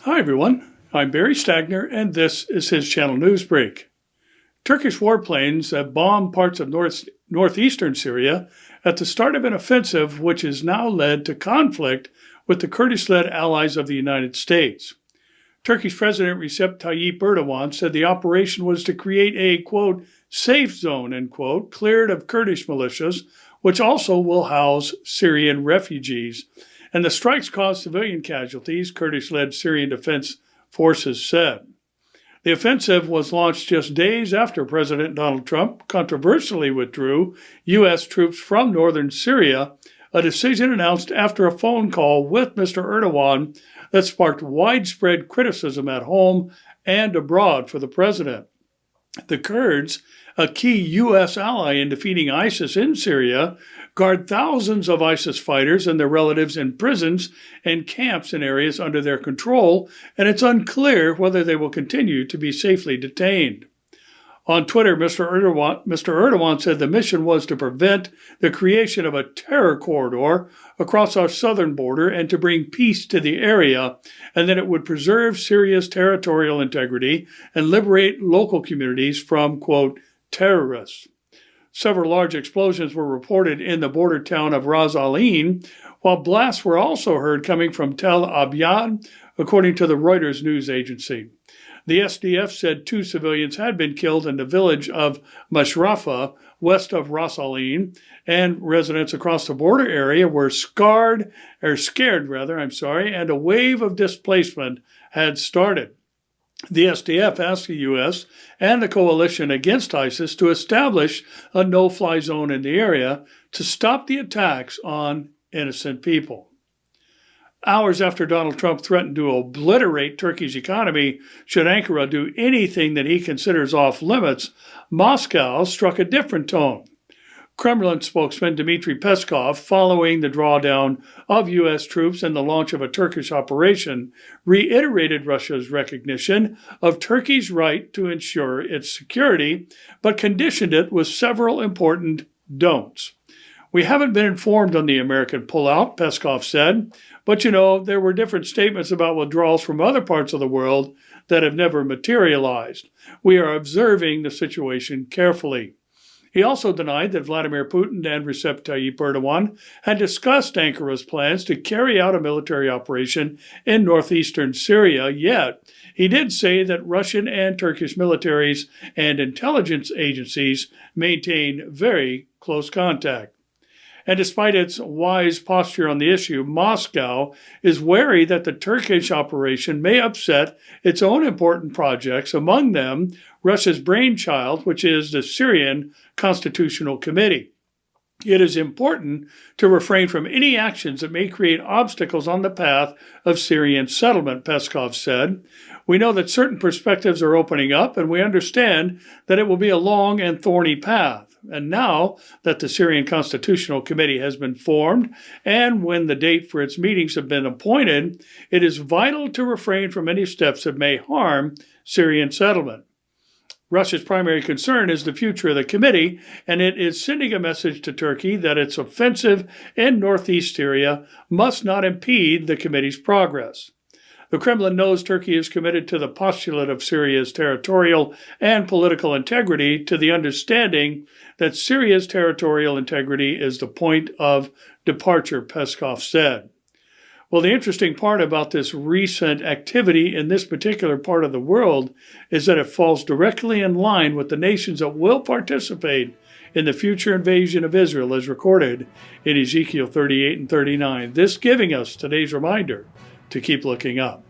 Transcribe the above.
Hi everyone, I'm Barry Stagner and this is his channel Newsbreak. Turkish warplanes have bombed parts of northeastern Syria at the start of an offensive which has now led to conflict with the Kurdish-led allies of the United States. Turkish President Recep Tayyip Erdogan said the operation was to create a, quote, safe zone, end quote, cleared of Kurdish militias, which also will house Syrian refugees. And the strikes caused civilian casualties, Kurdish-led Syrian Defense Forces said. The offensive was launched just days after President Donald Trump controversially withdrew U.S. troops from northern Syria, a decision announced after a phone call with Mr. Erdogan that sparked widespread criticism at home and abroad for the president. The Kurds, a key U.S. ally in defeating ISIS in Syria, guard thousands of ISIS fighters and their relatives in prisons and camps in areas under their control, and it's unclear whether they will continue to be safely detained. On Twitter, Mr. Erdogan said the mission was to prevent the creation of a terror corridor across our southern border and to bring peace to the area, and that it would preserve Syria's territorial integrity and liberate local communities from, quote, terrorists. Several large explosions were reported in the border town of Ras Al Ain, while blasts were also heard coming from Tel Abyad, according to the Reuters news agency. The SDF said 2 civilians had been killed in the village of Mashrafa, west of Ras Al Ain, and residents across the border area were scared, and a wave of displacement had started. The SDF asked the U.S. and the coalition against ISIS to establish a no-fly zone in the area to stop the attacks on innocent people. Hours after Donald Trump threatened to obliterate Turkey's economy should Ankara do anything that he considers off-limits, Moscow struck a different tone. Kremlin spokesman Dmitry Peskov, following the drawdown of U.S. troops and the launch of a Turkish operation, reiterated Russia's recognition of Turkey's right to ensure its security, but conditioned it with several important don'ts. We haven't been informed on the American pullout, Peskov said, but there were different statements about withdrawals from other parts of the world that have never materialized. We are observing the situation carefully. He also denied that Vladimir Putin and Recep Tayyip Erdogan had discussed Ankara's plans to carry out a military operation in northeastern Syria, yet he did say that Russian and Turkish militaries and intelligence agencies maintain very close contact. And despite its wise posture on the issue, Moscow is wary that the Turkish operation may upset its own important projects, among them Russia's brainchild, which is the Syrian Constitutional Committee. It is important to refrain from any actions that may create obstacles on the path of Syrian settlement, Peskov said. We know that certain perspectives are opening up, and we understand that it will be a long and thorny path. And now that the Syrian Constitutional Committee has been formed, and when the date for its meetings have been appointed, it is vital to refrain from any steps that may harm Syrian settlement. Russia's primary concern is the future of the committee, and it is sending a message to Turkey that its offensive in northeast Syria must not impede the committee's progress. The Kremlin knows Turkey is committed to the postulate of Syria's territorial and political integrity, to the understanding that Syria's territorial integrity is the point of departure, Peskov said. Well, the interesting part about this recent activity in this particular part of the world is that it falls directly in line with the nations that will participate in the future invasion of Israel as recorded in Ezekiel 38 and 39. This giving us today's reminder to keep looking up.